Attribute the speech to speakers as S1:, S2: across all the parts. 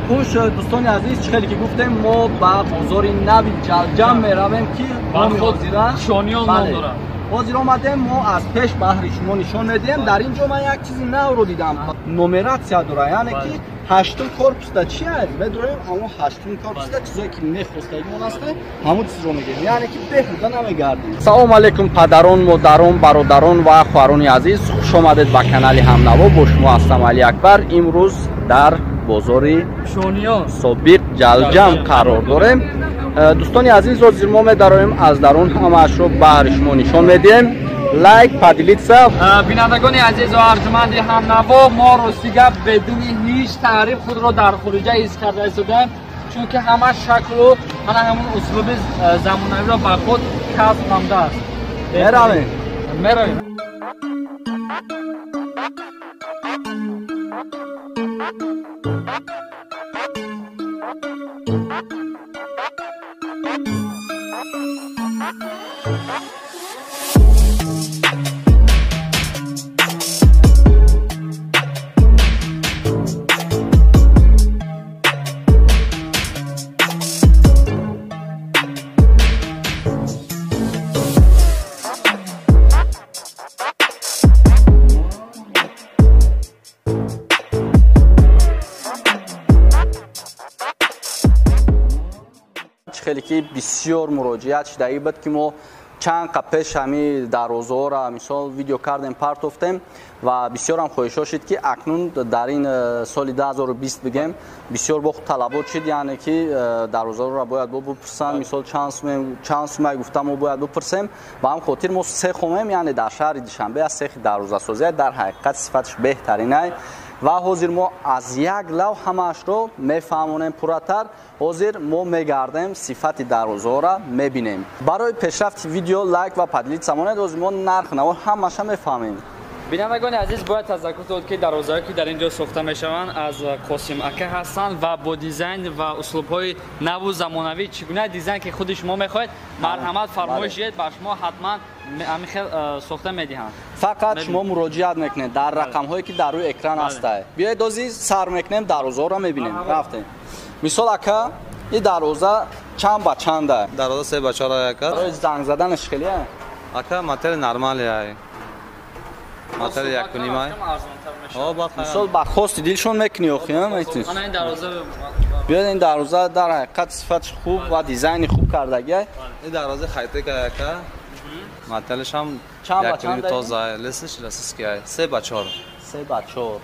S1: خوش دوستان عزیز خیلی که گفتیم ما با بازار نوی جلجم میرویم که ما می‌خواد
S2: شانیان نام داره.
S1: حاضر آمدیم ما از پیش بحر شما نشان میدیم. در اینجا من یک چیز نو رو دیدم نمراتسیا داره یعنی که هشتم کورپوس دا چی است بدونیم اما هشتم کورپوس دا چیزایی که می‌خواستگیمون است همون چیز رو میگیم یعنی که بهوده نمیگردیم. سلام علیکم پدران مادران برادران و خواهران عزیز خوش آمدید به کانال همنوا. با شما هستم علی اکبر. امروز در بازار
S2: شانیان
S1: سابق جلجم قرار داریم. دوستان عزیز رو زیر ما می‌داریم از درون همش رو بهر شما نشان میدیم. لایک پادلیت صاحب
S2: بینندگان عزیز و ارجمند همنوا ما راسیگه بدون هیچ تعریف خود رو در خروجه ایست کرده ایستادیم چون که همه شکل و همون اسلوب زمانوی را به خود کسب نموده است. میرویم.
S1: خیلی که بسیار مراجعت شده بود که ما چند قپش همی در روزها را مثال ویدیو کردیم پارتوفتیم و بسیار هم خواهش شد که اکنون در این سال 2020 بگیم بسیار با طلبات شد یعنی که در روزها را باید بپرسن مثال چند سومه گفتم و باید بپرسیم و هم خاطر ما سه خمیم یعنی در شهر دوشنبه از سه در روزه سازی در حقیقت صفتش بهترینه و حاضر ما از یک لو همش رو میفهمونیم پوراتر حاضر ما میگردیم صفت در روزها را میبینیم. برای پیشرفت ویدیو لایک و پادلیت سامانه دوز ما نرخ نو همش میفهمیم.
S2: بینندگان عزیز باید تذکر داد که دروازه‌ای که در اینجا ساخته میشوند از قاسم اکا هستند و با دیزاین و اسلوب‌های نو و زمانوی چگونه دیزاین که خود شما می‌خواید مرحمت فرمایش دید با شما حتما همین ساخته می‌دهند.
S1: فقط شما مراجعت میکنید در رقم‌هایی که در روی اکران هست. بیاید دوزی سر میکنیم دروازه را می‌بینیم. رفتیم. مثال اکا این دروازه چند با چنده؟
S3: دروازه 3 با 4 اکا.
S1: زنگ زدنش خیلیه.
S3: اکا ماتریال نرمالیه. ماتریال یک کنیمای.
S1: مثال با خواست دیلشون میکنی آخه میتونی.
S2: من این دروازه
S1: بیاید این دروازه در حقیقت صفتش خوب و دیزاین خوب کردگی.
S3: این دروازه خیته که اکا. ماتریالش هم یک کنیم تازه لسش لسس که 3 با 4.
S1: 3 با 4.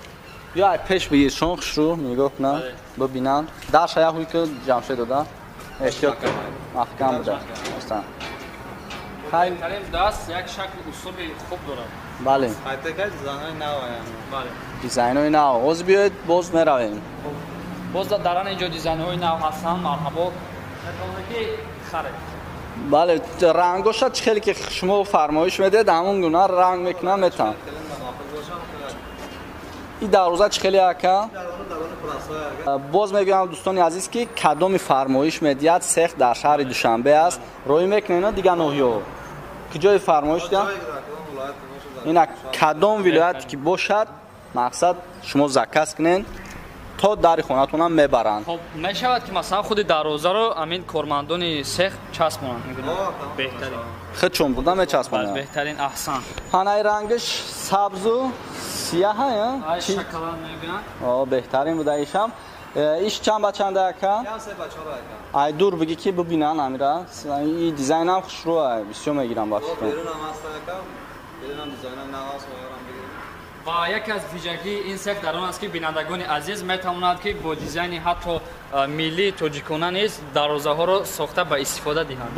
S1: بیا پیش بگیر شونخش رو نگاه کنن ببینن در شایخوی که جمشه دادن احتیاط محکم بوده اصلا
S2: خیلی دست یک شکل اصول خوب داره.
S1: بله
S3: خیته که دیزاینای نو
S2: بله
S1: دیزاینای نو باز بیاید باز میرویم
S2: باز در اینجا دیزاین‌های نو هستن مرحبا که خرید
S1: بله رنگاش خیلی که شما فرمایش میدید همون گونه رنگ میکنم میتونم این دروازه خیلی اکا باز میگم دوستان عزیز که کدام فرمایش میدید سخت در شهر دوشنبه است روی میکنین دیگه نوحیو کجای فرمایش دادن این کدام ولایت که باشد مقصد شما زکس کنین تا در خونتون هم میبرن.
S2: خب میشود که مثلا خود دروازه رو امین کارمندان سخت چسبونن بهترین
S1: خود چون بوده میچسبونن
S2: بهترین احسن
S1: خانه رنگش سبز و سیاه ها
S2: چی شکل میبینن
S1: بهترین بوده ایشم ایش چند با چند اکا
S3: 3 با 4 اکا
S1: ای دور بگی که ببینن امیرا این دیزاین هم خوش روه بسیار میگیرم باشه
S3: بیرون هم هست اکا بیرون هم دیزاین نو هست
S2: و یکی از ویژگی این سخت در آن است که بینندگان عزیز میتوانند که با دیزاین حتی ملی تاجیکانه نیز دروازه ها رو ساخته به استفاده دهند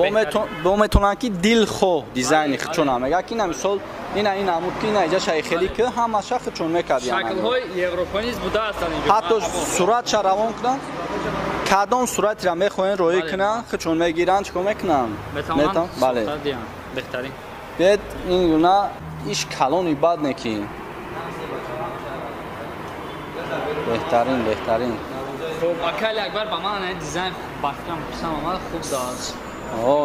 S1: با میتونن که دل خو دیزاین چون میگه که مثال این عمود که اینجا شیخلی که همه شخص چون میکرد
S2: شکل های اروپایی نیز بوده است اینجا
S1: حتی صورت چه روان کنن کدام صورت را میخواین روی کنن که چون میگیرن چیکار میکنن
S2: میتونن
S1: بله
S2: بهترین
S1: بیاد این گونه ایش کلانی بد نکی بهترین
S2: خب اکل اکبر با من دیزاین باشم پسم آمد خوب داشت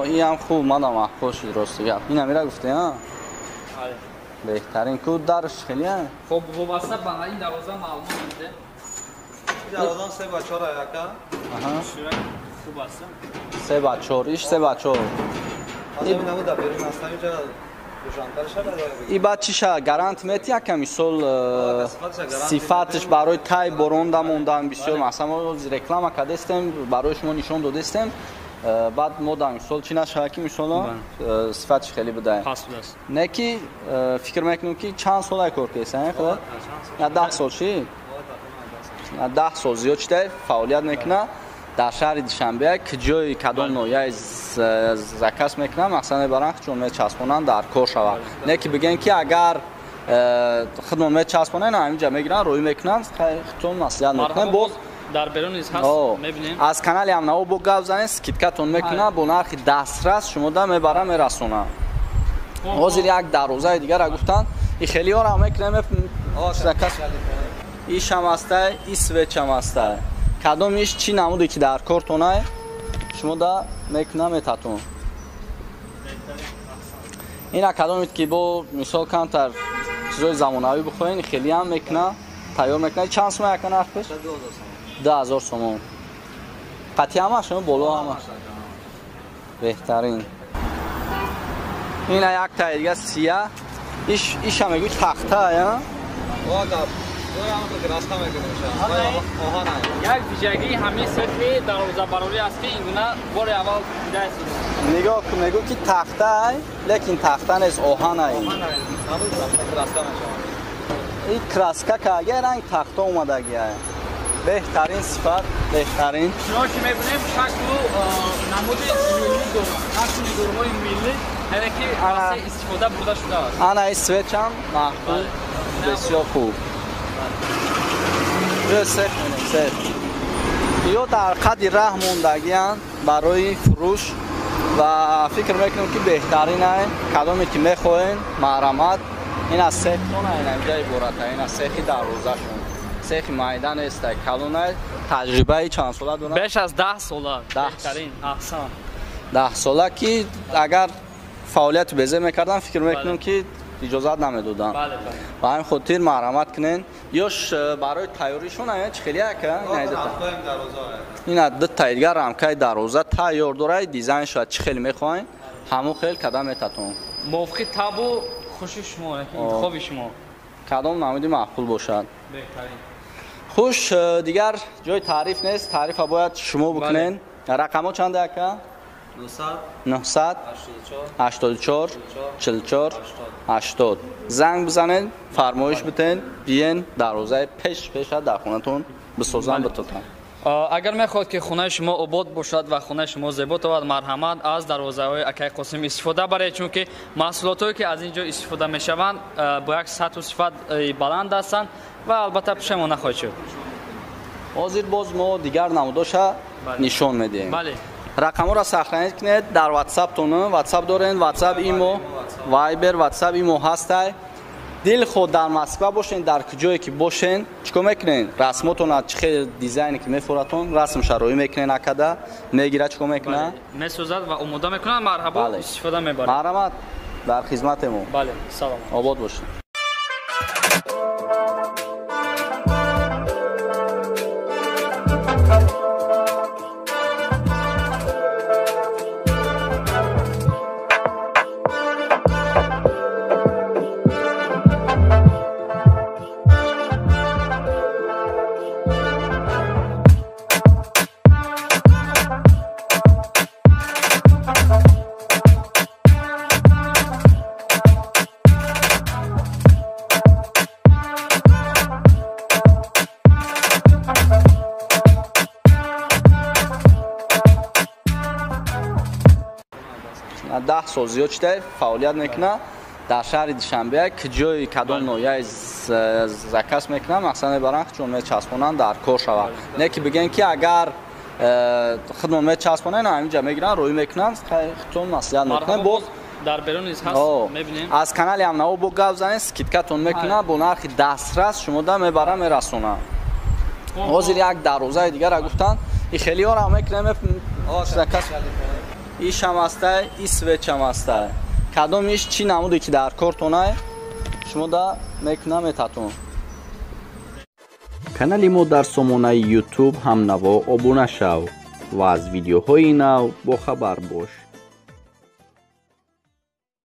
S1: این هم خوب مادام خوش شد راستی این هم میره گفته ها بهترین کود درش خیلی ها
S2: خب وابسته به این دروازه معلومه میده
S3: جوازان 3 با 4 яка.
S1: Aha.
S2: خوب است.
S1: 3 با 4 ish 3 با 4.
S3: Азам набуда берим астами ҷа душантар шада дорем.
S1: И баъд чиша гарант мети яка мисол сифатш барои тай боронда мондан бисёр масалан мо реклама кардестем барои шумо нишон додестем баъд мо дар мисол чи нашава ки мисоло сифатш хеле будаем
S2: Пас будаст.
S1: не ки фикр мекунем ки чанд сола кор кардестем худо я 10 сол чи 10 сол зиёд шида фаъолият мекунам дар шаҳри душанбе ки ҷои кадом ноҳияи закас мекунам мақсад мебарам чун мечаспонанд дар кор шавад не ки бигӯем ки агар хидмат мечаспонанд ҳаминҷа мегиранд рӯӣ мекунанд худтон маслиҳат мекунем бо
S2: дар берунис ҳаст мебинем
S1: аз канали ҳамнаво бо гап занед скидкатон мекунам бо нархи дастрас шумода мебарам мерасонам ҳозир як дарозаи дигара гуфтанд и хелиёра мекунем закас ишам аста и свечам аста кадомиш чӣ намуде ки дар кортонай шумо да мекунам метатон ина кадомит ки бо мисол камтар чизои замонавӣ бихоҳед хелиам мекунам тайёр мекунам чанд сома яка нархш 2000 сомон қатъи ҳамашон боло ҳамаш беҳтарин ина як таи дига сия иша мегӯи тахта я
S2: як виҷагии ҳамин сетҳи дарозабарорӣ аст ки ин гуна бори аввал дидаст.
S1: нигоҳ кун мегӯ ки тахтай лекин тахта нест оҳанай ин краска каги ранг тахта омадагия беҳтарин сифат беҳтарин
S2: чунончи мебинем шаклу намуди милли дорад расми дурмои миллӣ ҳаме ки васеъ истифода бурда шудааст
S1: ана ин свечам маҳбуб бисёр хуб сеф ё дар қадри раҳ мондагиянд барои фурӯш ва фикр мекунем ки беҳтаринай кадоме ки мехоҳем маҳрамат ин аз сехтона инҷа ибората ин аз сехи дарозашон сехи майда нестай калонай таҷрибаи чанд сола дорам
S2: беш аз 10 сола беҳтарин аҳсан
S1: 10 сола ки агар фаъолияти безе мекардам фикр мекунем ки иҷозат намедодам ба ҳамин хотир маҳрамат кунен ёш барои тайёришон чӣ хеле яка ина дутаи дигар рамкаи дароза тайёр дорад дизайншо чӣ хеле мехоҳем ҳамон хел кадам метатон
S2: мувофиқи табу хуши шумо интихоби шумо
S1: кадом намуди маъқул бошад
S2: беҳтарин
S1: хуш дигар ҷои таъриф нест таърифа бояд шумо бикунен рақамо чанда яка 900 84 44 80 занг бизанед фармоиш битен биен дарозаи пеша дар хонатон бисозам битотам
S2: агар мехоҳед ки хонаи шумо обод бошад ва хонаи шумо зебо тавад марҳамат аз дарвозаҳои акай қосим истифода баред чунки маҳсулотое ки аз ин ҷо истифода мешаванд бо як сатҳу сифат баланд ҳастанд ва албатта пешаймон нахоҳед шуд
S1: ҳозир боз мо дигар намудоша нишон медиҳем
S2: бале
S1: рақамҳоро сахранед кунед дар ватсаптон ватсап дорен ватсап имо вайбер ватсап имо ҳастай дил ход дар москва бошен дар куҷое ки бошен чикор мекунен расмотона чӣ хел дизайне ки мефуратон расмша рӯӣ мекунен акада мегира чикор мекуна
S2: месозад ва омода мекунад марҳабо истифода мебаред
S1: маҳрамат дар хизматемо
S2: бале салом
S1: обод бошед ده سال زیاد شده فعالیت میکنه در شهر دوشنبه که جای کدام نوعی زکاس میکنه مقصد میبرن چون میچسبونن در کار شود نه که بگن که اگر خدمت میچسبونن همینجا میگیرن روی میکنن خودتون مسئولیت میکنن با
S2: در برونیز هست میبینیم
S1: از کانال همناو با گپ زنید سکیتکاتون میکنه با نرخ دسترس شما دا میبرن میرسونه حاضر یک دروازه دیگه را گفتن این خیلی ها را میکنه زکاس ایش هم هسته ای سویچ هم هسته کدومیش چی نموده که در کارتونه شما دا میکنه میتاتون канали мо дар сомонаи YouTube ҳамнаво обуна шав ва аз видеоҳои нав бохабар бош.